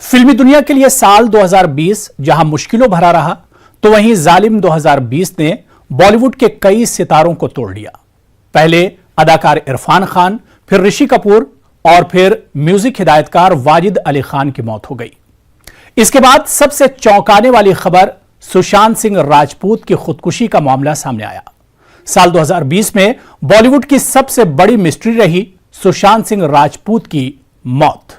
फिल्मी दुनिया के लिए साल 2020 जहां मुश्किलों भरा रहा, तो वहीं जालिम 2020 ने बॉलीवुड के कई सितारों को तोड़ दिया। पहले अदाकार इरफान खान, फिर ऋषि कपूर और फिर म्यूजिक हिदायतकार वाजिद अली खान की मौत हो गई। इसके बाद सबसे चौंकाने वाली खबर सुशांत सिंह राजपूत की खुदकुशी का मामला सामने आया। साल 2020 में बॉलीवुड की सबसे बड़ी मिस्ट्री रही सुशांत सिंह राजपूत की मौत।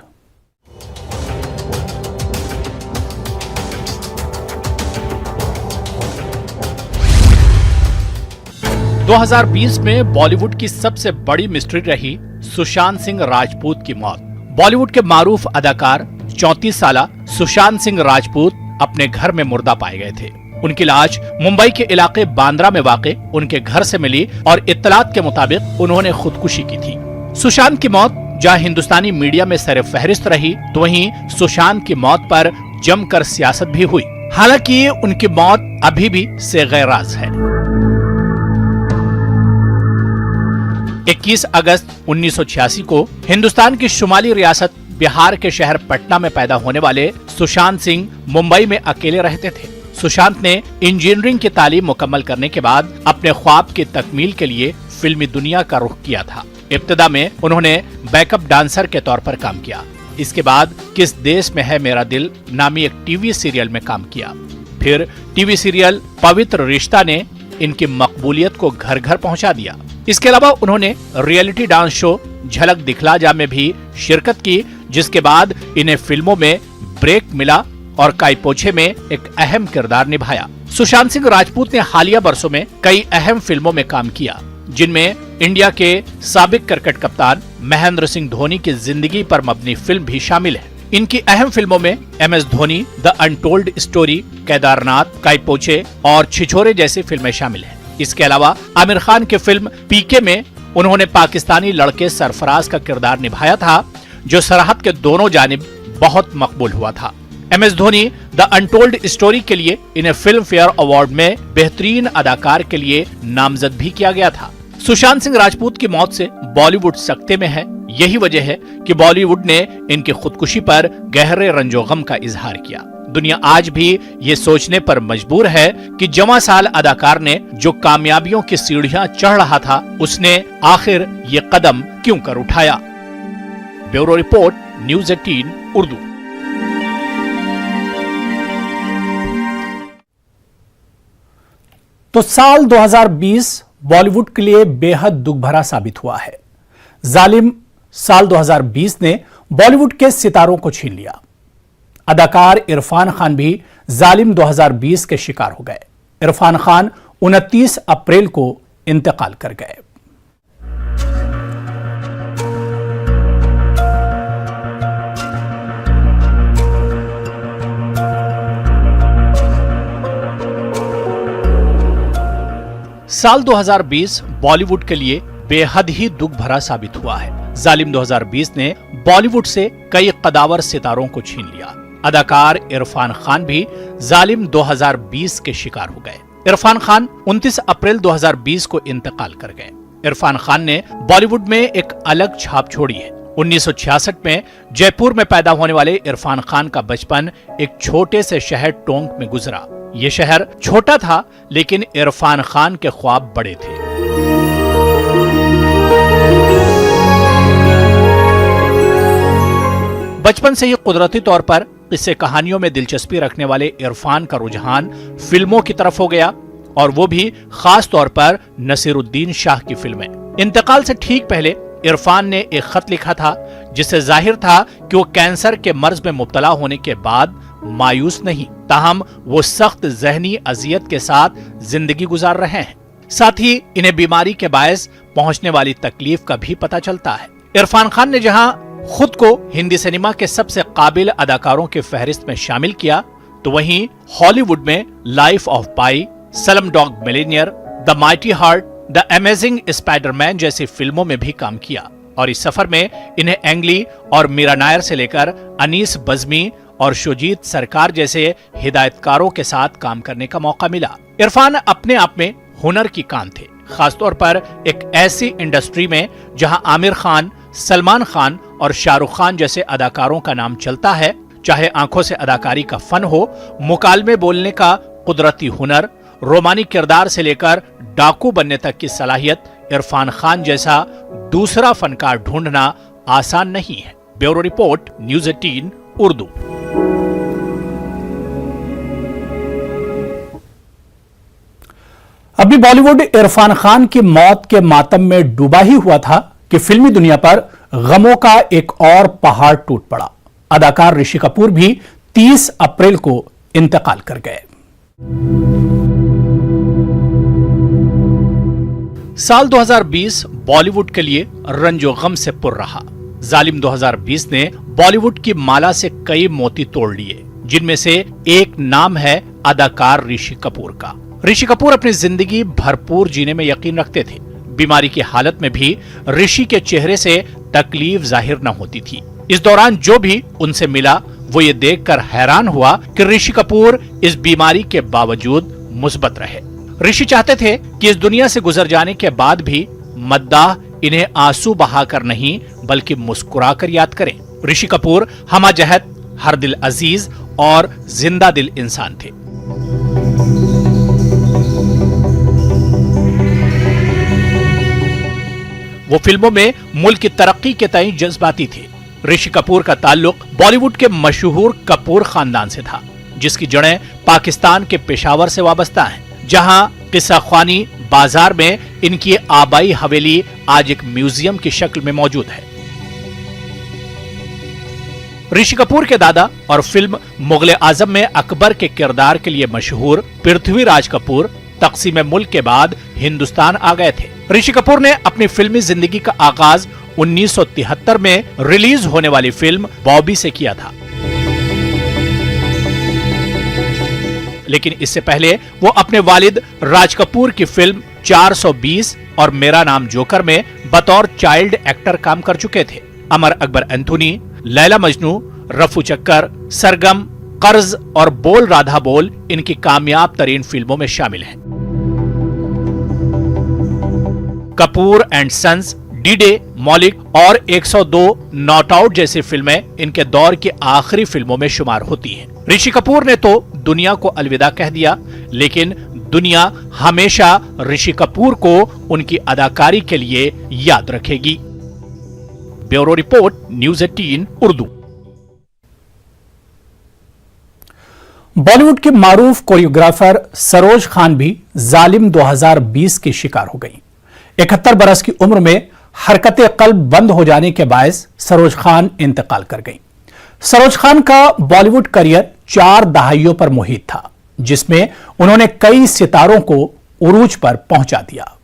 दो 2020 में बॉलीवुड की सबसे बड़ी मिस्ट्री रही सुशांत सिंह राजपूत की मौत। बॉलीवुड के मारूफ अदाकार 34 साला सुशांत सिंह राजपूत अपने घर में मुर्दा पाए गए थे। उनकी लाश मुंबई के इलाके बांद्रा में वाक़े उनके घर से मिली और इत्तलात के मुताबिक उन्होंने खुदकुशी की थी। सुशांत की मौत जहां हिंदुस्तानी मीडिया में सर फहरिस्त रही, तो वहीं सुशांत की मौत पर जमकर सियासत भी हुई। हालांकि उनकी मौत अभी भी सेगैराज है। 21 अगस्त 1986 को हिंदुस्तान की शुमाली रियासत बिहार के शहर पटना में पैदा होने वाले सुशांत सिंह मुंबई में अकेले रहते थे। सुशांत ने इंजीनियरिंग की तालीम मुकम्मल करने के बाद अपने ख्वाब की तकमील के लिए फिल्मी दुनिया का रुख किया था। इब्तिदा में उन्होंने बैकअप डांसर के तौर पर काम किया। इसके बाद किस देश में है मेरा दिल नामी एक टीवी सीरियल में काम किया। फिर टीवी सीरियल पवित्र रिश्ता ने इनकी मकबूलियत को घर घर पहुंचा दिया। इसके अलावा उन्होंने रियलिटी डांस शो झलक दिखला जा में भी शिरकत की, जिसके बाद इन्हें फिल्मों में ब्रेक मिला और काई पोछे में एक अहम किरदार निभाया। सुशांत सिंह राजपूत ने हालिया बरसों में कई अहम फिल्मों में काम किया, जिनमें इंडिया के साबिक क्रिकेट कप्तान महेंद्र सिंह धोनी की जिंदगी पर मबनी फिल्म भी शामिल है। इनकी अहम फिल्मों में MS Dhoni, the untold story, Kedarnath, काई पोछे और छिछोरे जैसी फिल्में शामिल हैं। इसके अलावा आमिर खान की फिल्म PK में उन्होंने पाकिस्तानी लड़के सरफराज का किरदार निभाया था, जो सरहद के दोनों जानिब बहुत मकबूल हुआ था। MS Dhoni the untold story के लिए इन्हें फिल्म फेयर अवार्ड में बेहतरीन अदाकार के लिए नामजद भी किया गया था। सुशांत सिंह राजपूत की मौत से बॉलीवुड सकते में है। यही वजह है कि बॉलीवुड ने इनकी खुदकुशी पर गहरे रंजोगम का इजहार किया। दुनिया आज भी ये सोचने पर मजबूर है कि जवां साल अदाकार ने जो कामयाबियों की सीढ़ियां चढ़ रहा था, उसने आखिर ये कदम क्यों कर उठाया। Bureau report, news 18 Urdu. तो साल 2020 बॉलीवुड के लिए बेहद दुख भरा साबित हुआ है। जालिम साल 2020 ने बॉलीवुड के सितारों को छीन लिया। अदाकार इरफान खान भी जालिम 2020 के शिकार हो गए। इरफान खान 29 अप्रैल को इंतकाल कर गए। साल 2020 बॉलीवुड के लिए बेहद ही दुख भरा साबित हुआ है। जालिम 2020 ने बॉलीवुड से कई कदावर सितारों को छीन लिया। अदाकार इरफान खान भी जालिम 2020 के शिकार हो गए। इरफान खान 29 अप्रैल 2020 को इंतकाल कर गए। इरफान खान ने बॉलीवुड में एक अलग छाप छोड़ी है। 1966 में जयपुर में पैदा होने वाले इरफान खान का बचपन एक छोटे से शहर टोंक में गुजरा। ये शहर छोटा था, लेकिन इरफान खान के ख्वाब बड़े थे। बचपन से ही कुदरती तौर पर किस्से कहानियों में दिलचस्पी रखने वाले इरफान का रुझान फिल्मों की तरफ हो गया, और वो भी खास तौर पर नसीरुद्दीन शाह की फिल्में। इंतकाल से ठीक पहले इरफान ने एक खत लिखा था, जिससे जाहिर था कि वो कैंसर के मर्ज में मुब्तला होने के बाद मायूस नहीं, ताहम वो सख्त जहनी अजियत के साथ जिंदगी गुजार रहे हैं। साथ ही इन्हें बीमारी के बायस पहुंचने वाली तकलीफ का भी पता चलता है। इरफान खान ने जहां खुद को हिंदी सिनेमा के सबसे काबिल अदाकारों की फहरिस्त में शामिल किया, तो वहीं हॉलीवुड में life of pi, Slumdog millionaire, the mighty heart, the amazing Spiderman जैसी फिल्मों में भी काम किया। और इस सफर में इन्हें एंगली और मीरा नायर से लेकर अनीस बज़मी और शुजीत सरकार जैसे हिदायतकारों के साथ काम करने का मौका मिला। इरफान अपने आप में हुनर की कान थे, खासतौर पर एक ऐसी इंडस्ट्री में जहां आमिर खान, सलमान खान और शाहरुख खान जैसे अदाकारों का नाम चलता है, चाहे आंखों से अदाकारी का फन हो, मुकालमे बोलने का कुदरती हुनर, रोमानी किरदार से लेकर डाकू बनने तक की सलाहियत, इरफान खान जैसा दूसरा फनकार ढूंढना आसान नहीं है। Bureau report, news 18 Urdu. अभी बॉलीवुड इरफान खान की मौत के मातम में डूबा ही हुआ था कि फिल्मी दुनिया पर गमों का एक और पहाड़ टूट पड़ा। अदाकार ऋषि कपूर भी 30 अप्रैल को इंतकाल कर गए। साल 2020 बॉलीवुड के लिए रंजो गम से पुर रहा। जालिम 2020 ने बॉलीवुड की माला से कई मोती तोड़ लिए, जिनमें से एक नाम है अदाकार ऋषि कपूर का। ऋषि कपूर अपनी जिंदगी भरपूर जीने में यकीन रखते थे। बीमारी की हालत में भी ऋषि के चेहरे से तकलीफ जाहिर न होती थी। इस दौरान जो भी उनसे मिला वो ये देखकर हैरान हुआ कि ऋषि कपूर इस बीमारी के बावजूद मुस्बत रहे। ऋषि चाहते थे कि इस दुनिया से गुजर जाने के बाद भी मद्दाह इन्हें आंसू बहाकर नहीं बल्कि मुस्कुराकर याद करें। ऋषि कपूर हमाजहत, हर दिल अजीज और जिंदा दिल इंसान थे। वो फिल्मों में मुल्क की तरक्की के तय जज्बाती थे। ऋषि कपूर का ताल्लुक बॉलीवुड के मशहूर कपूर खानदान से था, जिसकी जड़ें पाकिस्तान के पेशावर से वाबस्ता हैं, जहां किस्सा ख्वानी बाजार में इनकी आबाई हवेली आज एक म्यूजियम की शक्ल में मौजूद है। ऋषि कपूर के दादा और फिल्म मुगले आजम में अकबर के किरदार के लिए मशहूर पृथ्वीराज कपूर तकसीम मुल्क के बाद हिंदुस्तान आ गए थे। ऋषि कपूर ने अपनी फिल्मी जिंदगी का आगाज 1973 में रिलीज होने वाली फिल्म बॉबी से किया था, लेकिन इससे पहले वो अपने वालिद राज कपूर की फिल्म 420 और मेरा नाम जोकर में बतौर चाइल्ड एक्टर काम कर चुके थे। अमर अकबर एंथोनी, लैला मजनू, रफू चक्कर, सरगम, कर्ज और बोल राधा बोल इनकी कामयाब तरीन फिल्मों में शामिल हैं। कपूर एंड सन्स, डी-डे, मौलिक और 102 नॉट आउट जैसी फिल्में इनके दौर की आखिरी फिल्मों में शुमार होती हैं। ऋषि कपूर ने तो दुनिया को अलविदा कह दिया, लेकिन दुनिया हमेशा ऋषि कपूर को उनकी अदाकारी के लिए याद रखेगी। Bureau report, news 18 Urdu. Bollywood की मारूफ कोरियोग्राफर सरोज खान भी जालिम 2020 की शिकार हो गई। 71 बरस की उम्र में हरकते कल्ब बंद हो जाने के बायस सरोज खान इंतकाल कर गई। सरोज खान का बॉलीवुड करियर 4 दहाइयों पर मुहित था, जिसमें उन्होंने कई सितारों को उरूज पर पहुंचा दिया।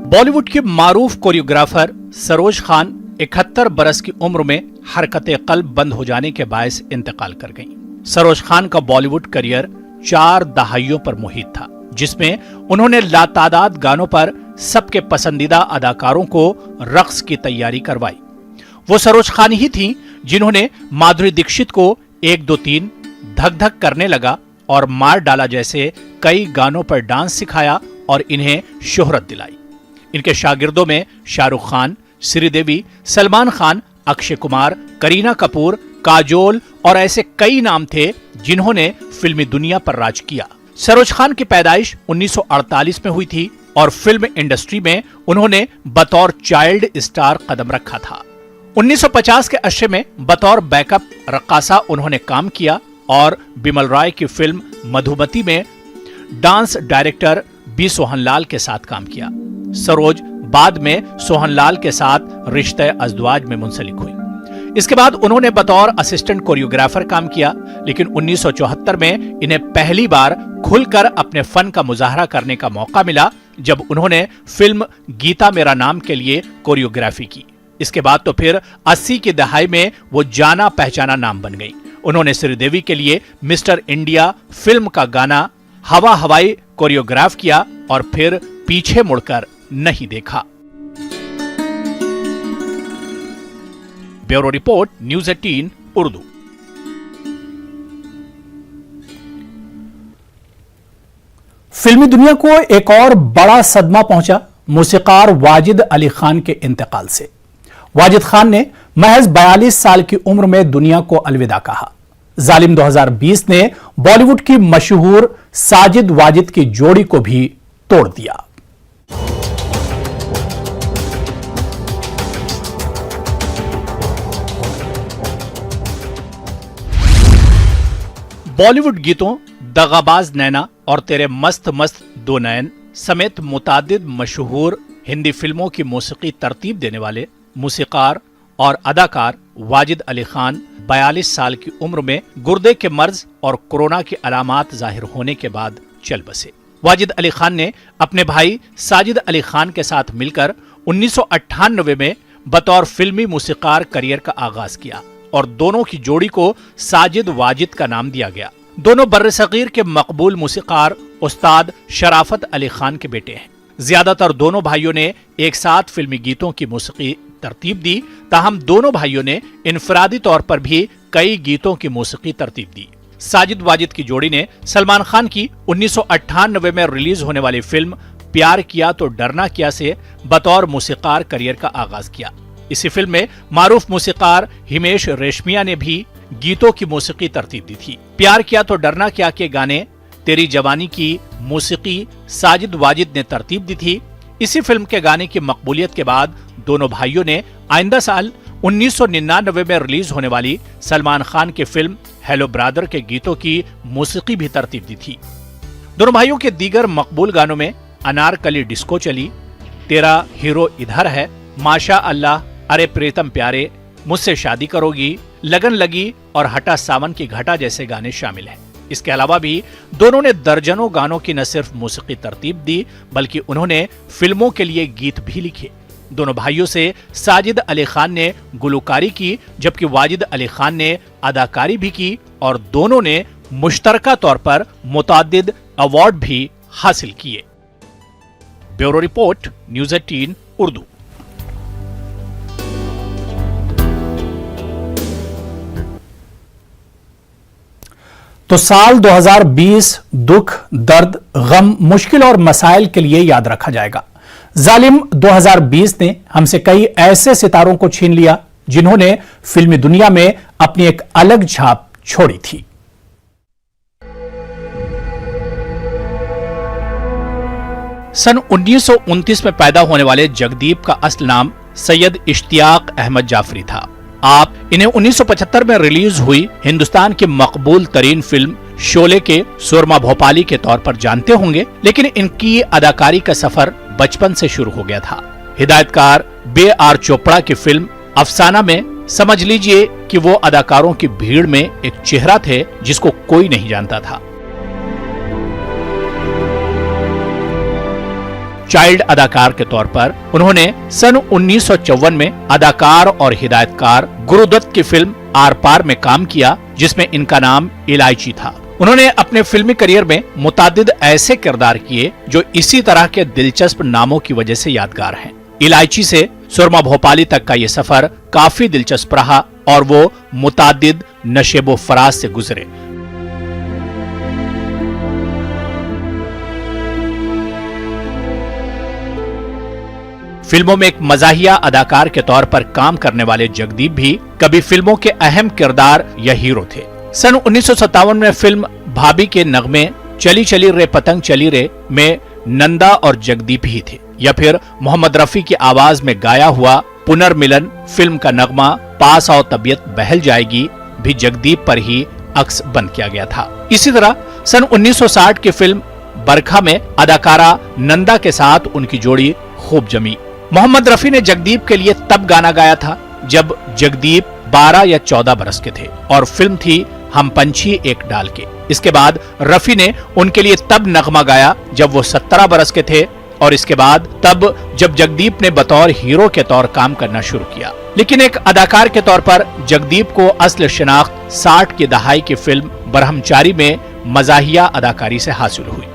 बॉलीवुड की मारूफ कोरियोग्राफर सरोज खान 71 बरस की उम्र में हरकते कल्ब बंद हो जाने के बायस इंतकाल कर गईं। सरोज खान का बॉलीवुड करियर 4 दहाइयों पर मुहित था, जिसमें उन्होंने लातादाद गानों पर सबके पसंदीदा अदाकारों को रक्स की तैयारी करवाई। वो सरोज खान ही थीं जिन्होंने माधुरी दीक्षित को 1 2 3, धक धक करने लगा और मार डाला जैसे कई गानों पर डांस सिखाया और इन्हें शोहरत दिलाई। इनके शागिर्दों में शाहरुख खान, श्रीदेवी, सलमान खान, अक्षय कुमार, करीना कपूर, काजोल और ऐसे कई नाम थे जिन्होंने फिल्मी दुनिया पर राज किया। सरोज खान की पैदाइश 1948 में हुई थी और फिल्म इंडस्ट्री में उन्होंने बतौर चाइल्ड स्टार कदम रखा था। 1950 के अशरे में बतौर बैकअप रक्कासा उन्होंने काम किया और बिमल रॉय की फिल्म मधुमती में डांस डायरेक्टर बी सोहनलाल के साथ काम किया। सरोज बाद में सोहनलाल के साथ रिश्ते अज़दवाज में मुंसलिक हुई। इसके बाद उन्होंने बतौर असिस्टेंट कोरियोग्राफर काम किया, लेकिन 1974 में इन्हें पहली बार खुलकर अपने फन का मुजाहरा करने का मौका मिला जब उन्होंने फिल्म गीता मेरा नाम के लिए कोरियोग्राफी की। इसके बाद तो फिर 80 की दहाई में वो जाना पहचाना नाम बन गई। उन्होंने श्रीदेवी के लिए मिस्टर इंडिया फिल्म का गाना हवा हवाई कोरियोग्राफ किया और फिर पीछे मुड़कर नहीं देखा। Bureau report, news 18 Urdu. फिल्मी दुनिया को एक और बड़ा सदमा पहुंचा मूसीकार वाजिद अली खान के इंतकाल से। वाजिद खान ने महज 42 साल की उम्र में दुनिया को अलविदा कहा। जालिम 2020 ने बॉलीवुड की मशहूर साजिद वाजिद की जोड़ी को भी तोड़ दिया। बॉलीवुड गीतों दगाबाज नैना और तेरे मस्त मस्त दो नयन समेत मुतादिद मशहूर हिंदी फिल्मों की मौसीकी तरतीब देने वाले मूसीकार और अदाकार वाजिद अली खान 42 साल की उम्र में गुर्दे के मर्ज और कोरोना की अलामात जाहिर होने के बाद चल बसे। वाजिद अली खान ने अपने भाई साजिद अली खान के साथ मिलकर 1998 में बतौर फिल्मी मूसीकार करियर का आगाज किया और दोनों की जोड़ी को साजिद वाजिद का नाम दिया गया। दोनों बर्र-ए-सगीर के मकबूल मूसीकार उस्ताद शराफत अली खान के बेटे हैं। ज्यादातर दोनों भाइयों ने एक साथ फिल्मी गीतों की मौसीकी तरतीब दी, ताहम दोनों भाइयों ने इनफरादी तौर पर भी कई गीतों की मौसीकी तरतीब दी। साजिद वाजिद की जोड़ी ने सलमान खान की 1998 में रिलीज होने वाली फिल्म प्यार किया तो डरना क्या से बतौर मूसीकार करियर का आगाज किया। इसी फिल्म में मारूफ मूसीकार हिमेश रेशमिया ने भी गीतों की मौसीकी तरतीब दी थी। प्यार किया तो डरना क्या के गाने तेरी जवानी की मौसीकी साजिद वाजिद ने तरतीब दी थी। इसी फिल्म के गाने की मकबूलियत के बाद दोनों भाइयों ने आइंदा साल 1999 में रिलीज होने वाली सलमान खान की फिल्म हेलो ब्रादर के गीतों की मौसीकी भी तरतीब दी थी। दोनों भाइयों के दीगर मकबूल गानों में अनारकली डिस्को चली, तेरा हीरो इधर है, माशा अल्लाह, अरे प्रीतम प्यारे, मुझसे शादी करोगी, लगन लगी और हटा सावन की घटा जैसे गाने शामिल हैं। इसके अलावा भी दोनों ने दर्जनों गानों की न सिर्फ मौसीकी तरतीब दी बल्कि उन्होंने फिल्मों के लिए गीत भी लिखे। दोनों भाइयों से साजिद अली खान ने गुलकारी की जबकि वाजिद अली खान ने अदाकारी भी की और दोनों ने मुश्तरका तौर पर मुतादिद अवार्ड भी हासिल किए। Bureau report, news 18 Urdu. तो साल 2020 दुख, दर्द, गम, मुश्किल और मसाइल के लिए याद रखा जाएगा। जालिम 2020 ने हमसे कई ऐसे सितारों को छीन लिया जिन्होंने फिल्मी दुनिया में अपनी एक अलग छाप छोड़ी थी। सन 1929 में पैदा होने वाले जगदीप का असल नाम सैयद इश्तियाक अहमद जाफरी था। आप इन्हें 1975 में रिलीज हुई हिंदुस्तान की मकबूल तरीन फिल्म शोले के सुरमा भोपाली के तौर पर जानते होंगे, लेकिन इनकी अदाकारी का सफर बचपन से शुरू हो गया था। हिदायतकार B.R. चोपड़ा की फिल्म अफसाना में समझ लीजिए कि वो अदाकारों की भीड़ में एक चेहरा थे जिसको कोई नहीं जानता था। चाइल्ड अदाकार के तौर पर उन्होंने सन 1954 में अदाकार और हिदायतकार गुरुदत्त की फिल्म आर पार में काम किया जिसमें इनका नाम इलायची था। उन्होंने अपने फिल्मी करियर में मुतादिद ऐसे किरदार किए जो इसी तरह के दिलचस्प नामों की वजह से यादगार हैं। इलायची से सुरमा भोपाली तक का ये सफर काफी दिलचस्प रहा और वो मुतादिद नशेबो फराज से गुजरे। फिल्मों में एक मजाहिया अदाकार के तौर पर काम करने वाले जगदीप भी कभी फिल्मों के अहम किरदार या हीरो थे। सन 1957 में फिल्म भाभी के नगमे चली चली रे पतंग चली रे में नंदा और जगदीप ही थे, या फिर मोहम्मद रफी की आवाज में गाया हुआ पुनर्मिलन फिल्म का नगमा पास आओ तबीयत बहल जाएगी भी जगदीप पर ही अक्स बंद किया गया था। इसी तरह सन 1960 की फिल्म बरखा में अदाकारा नंदा के साथ उनकी जोड़ी खूब जमी। मोहम्मद रफी ने जगदीप के लिए तब गाना गाया था जब जगदीप 12 या 14 बरस के थे और फिल्म थी हम पंछी एक डाल के। इसके बाद रफी ने उनके लिए तब नगमा गाया जब वो 17 बरस के थे और इसके बाद तब जब जगदीप ने बतौर हीरो के तौर काम करना शुरू किया। लेकिन एक अदाकार के तौर पर जगदीप को असल शिनाख्त 60 की दहाई की फिल्म ब्रह्मचारी में मजाहिया अदाकारी से हासिल हुई।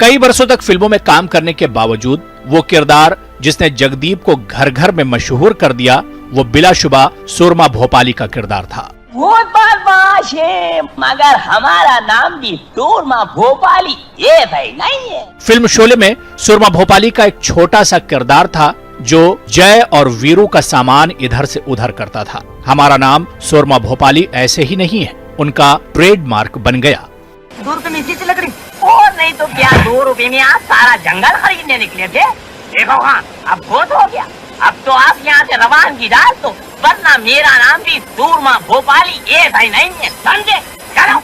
कई वर्षों तक फिल्मों में काम करने के बावजूद वो किरदार जिसने जगदीप को घर घर में मशहूर कर दिया वो बिलाशुबा सुरमा भोपाली का किरदार था। वो बदमाश है, मगर हमारा नाम भी सुरमा भोपाली ये भाई नहीं है। फिल्म शोले में सुरमा भोपाली का एक छोटा सा किरदार था जो जय और वीरू का सामान इधर से उधर करता था। हमारा नाम सुरमा भोपाली ऐसे ही नहीं है, उनका ट्रेडमार्क बन गया। 2 रुपए में इतनी लकड़ी और नहीं तो क्या 2 रुपए में आप सारा जंगल खरीदने निकले थे। देखो हाँ अब बहुत हो गया, अब तो आप यहाँ से रवानगी डाल दो, वरना मेरा नाम भी सुरमा भोपाली ये भाई नहीं है, समझे? चलो।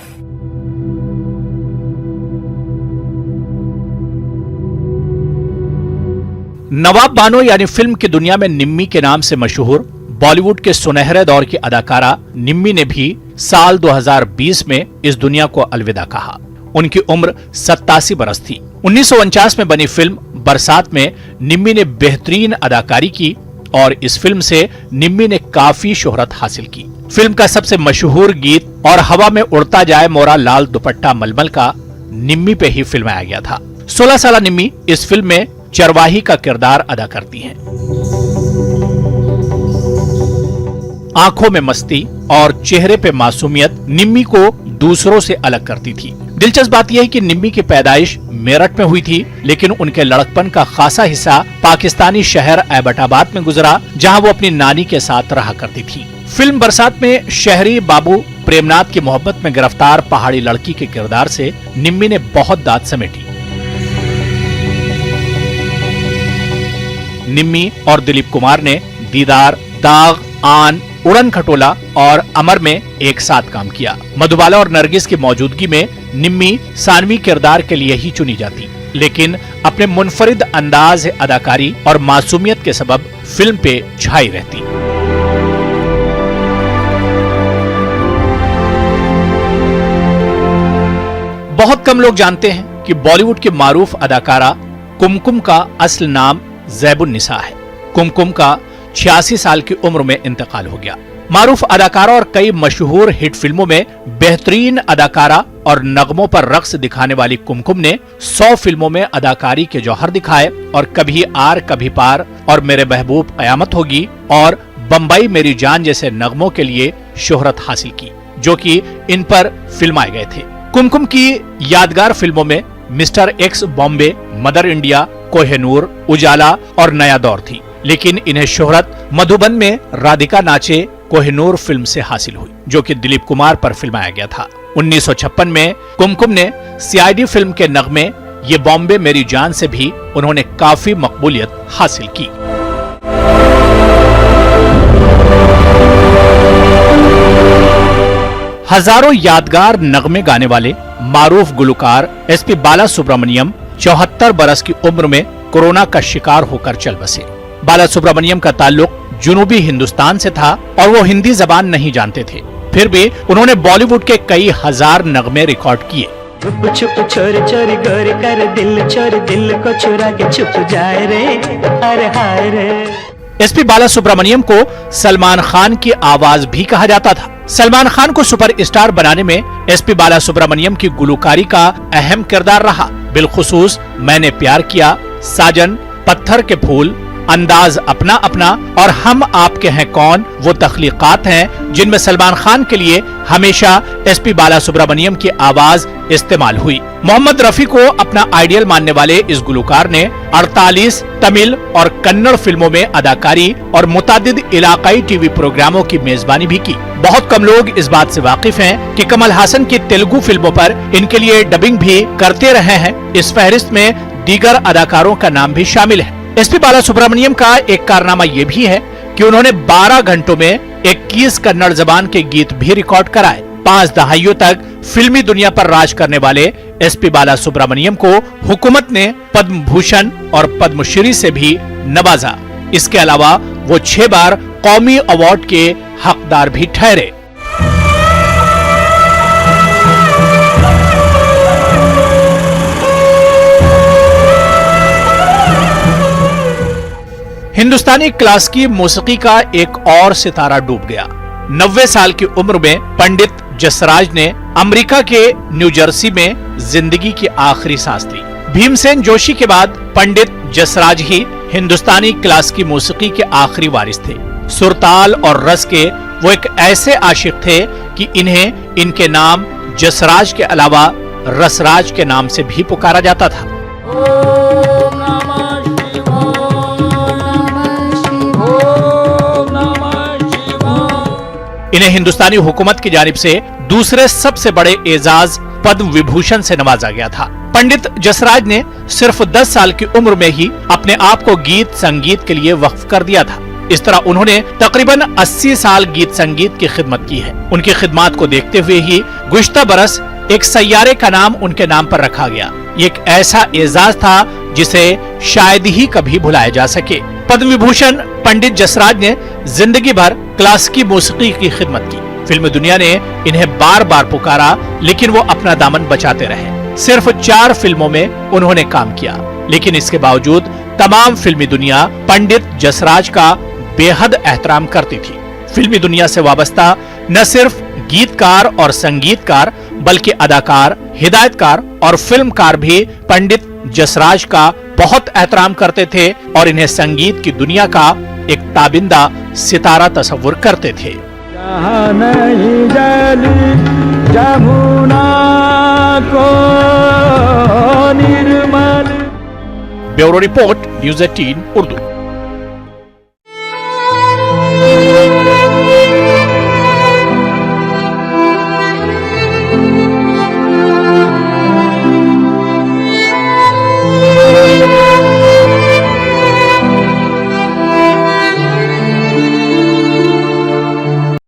नवाब बानो यानी फिल्म की दुनिया में निम्मी के नाम से मशहूर बॉलीवुड के सुनहरे दौर की अदाकारा निम्मी ने भी साल 2020 में इस दुनिया को अलविदा कहा। उनकी उम्र 87 बरस थी। 1949 में बनी फिल्म बरसात में निम्मी ने बेहतरीन अदाकारी की और इस फिल्म से निम्मी ने काफी शोहरत हासिल की। फिल्म का सबसे मशहूर गीत और हवा में उड़ता जाए मोरा लाल दुपट्टा मलमल का निम्मी पे ही फिल्माया गया था। 16 साल निम्मी इस फिल्म में चरवाही का किरदार अदा करती हैं। आंखों में मस्ती और चेहरे पे मासूमियत निम्मी को दूसरों से अलग करती थी। दिलचस्प बात यह है कि निम्मी की पैदाइश मेरठ में हुई थी, लेकिन उनके लड़कपन का खासा हिस्सा पाकिस्तानी शहर एबटाबाद में गुजरा, जहां वो अपनी नानी के साथ रहा करती थी। फिल्म बरसात में शहरी बाबू प्रेमनाथ की मोहब्बत में गिरफ्तार पहाड़ी लड़की के किरदार से निम्मी ने बहुत दाद समेटी। निम्मी और दिलीप कुमार ने दीदार, दाग, आन, उड़न खटोला और अमर में एक साथ काम किया। मधुबाला और नरगिस की मौजूदगी में निम्मी सानवी किरदार के लिए ही चुनी जाती, लेकिन अपने मुनफरिद अंदाज अदाकारी और मासूमियत के सबब फिल्म पे छाई रहती। बहुत कम लोग जानते हैं कि बॉलीवुड की मारूफ अदाकारा कुमकुम का असल नाम ज़ैबुन्निसा है। कुमकुम का 86 साल की उम्र में इंतकाल हो गया। मारूफ अदाकारा और कई मशहूर हिट फिल्मों में बेहतरीन अदाकारा और नगमों पर रक्स दिखाने वाली कुमकुम ने 100 फिल्मों में अदाकारी के जौहर दिखाए और कभी आर कभी पार और मेरे महबूब कयामत होगी और बम्बई मेरी जान जैसे नगमों के लिए शोहरत हासिल की, जो कि इन पर फिल्माए गए थे। कुमकुम की यादगार फिल्मों में Mister X Bombay, Mother India, Kohinoor, Ujala और नया दौर थी, लेकिन इन्हें शोहरत मधुबन में राधिका नाचे कोहिनूर फिल्म से हासिल हुई, जो कि दिलीप कुमार पर फिल्माया गया था। 1956 में कुमकुम ने सीआईडी फिल्म के नगमे ये बॉम्बे मेरी जान से भी उन्होंने काफी मकबूलियत हासिल की। हजारों यादगार नगमे गाने वाले मारूफ गुलकार एसपी बाला सुब्रमण्यम 74 बरस की उम्र में कोरोना का शिकार होकर चल बसे। बाला सुब्रमण्यम का ताल्लुक जुनूबी हिंदुस्तान से था और वो हिंदी जबान नहीं जानते थे, फिर भी उन्होंने बॉलीवुड के कई हजार नगमे रिकॉर्ड किए। छुप छुप चोरी चोरी गोरी कर दिल चोरी दिल को चुरा के छुप जाए रे, अरे हाय रे। एसपी बाला सुब्रमण्यम को सलमान खान की आवाज भी कहा जाता था। सलमान खान को सुपर स्टार बनाने में एसपी बाला सुब्रमण्यम की गुलकारी का अहम किरदार रहा। बिलखुसूस मैंने प्यार किया, साजन, पत्थर के फूल, अंदाज अपना अपना और हम आपके हैं कौन वो तख्लीकात हैं जिनमें सलमान खान के लिए हमेशा एसपी बाला सुब्रमण्यम की आवाज इस्तेमाल हुई। मोहम्मद रफी को अपना आइडियल मानने वाले इस गुलकार ने 48 तमिल और कन्नड़ फिल्मों में अदाकारी और मुतादिद इलाकाई टीवी प्रोग्रामों की मेजबानी भी की। बहुत कम लोग इस बात से वाकिफ हैं कि कमल हासन की तेलुगु फिल्मों पर इनके लिए डबिंग भी करते रहे हैं। इस फहरिस्त में दीगर अदाकारों का नाम भी शामिल है। एसपी बाला सुब्रमण्यम का एक कारनामा ये भी है कि उन्होंने 12 घंटों में 21 कन्नड़ जबान के गीत भी रिकॉर्ड कराए। 5 दहाइयों तक फिल्मी दुनिया पर राज करने वाले एसपी बाला सुब्रमण्यम को हुकूमत ने पद्म भूषण और पद्मश्री से भी नवाजा। इसके अलावा वो 6 बार कौमी अवार्ड के हकदार भी ठहरे। हिंदुस्तानी क्लासिकी मौसीकी का एक और सितारा डूब गया। 90 साल की उम्र में पंडित जसराज ने अमेरिका के न्यू जर्सी में जिंदगी की आखिरी सांस ली। भीमसेन जोशी के बाद पंडित जसराज ही हिंदुस्तानी क्लासिकी मौसीकी के आखिरी वारिस थे। सुरताल और रस के वो एक ऐसे आशिक थे कि इन्हें इनके नाम जसराज के अलावा रसराज के नाम से भी पुकारा जाता था। इन्हें हिंदुस्तानी हुकूमत की जानिब से दूसरे सबसे बड़े एजाज पद्म विभूषण से नवाजा गया था। पंडित जसराज ने सिर्फ 10 साल की उम्र में ही अपने आप को गीत संगीत के लिए वक्फ कर दिया था। इस तरह उन्होंने तकरीबन 80 साल गीत संगीत की खिदमत की है। उनकी खिदमत को देखते हुए ही गुज़िश्ता बरस एक सैयारे का नाम उनके नाम पर रखा गया। ये एक ऐसा एजाज था जिसे शायद ही कभी भुलाया जा सके। पद्म विभूषण पंडित जसराज ने जिंदगी भर क्लासिकी मौसीकी की खिदमत की। फिल्म दुनिया ने इन्हें बार बार पुकारा, लेकिन वो अपना दामन बचाते रहे। सिर्फ 4 फिल्मों में उन्होंने काम किया, लेकिन इसके बावजूद तमाम फिल्मी दुनिया पंडित जसराज का बेहद एहतराम करती थी। फिल्मी दुनिया से वाबस्ता न सिर्फ गीतकार और संगीतकार बल्कि अदाकार, हिदायतकार और फिल्मकार भी पंडित जसराज का बहुत एहतराम करते थे और इन्हें संगीत की दुनिया का एक ताबिंदा सितारा तस्वुर करते थे। नहीं जली जमुना को निर्मल। Bureau report, news 18 Urdu.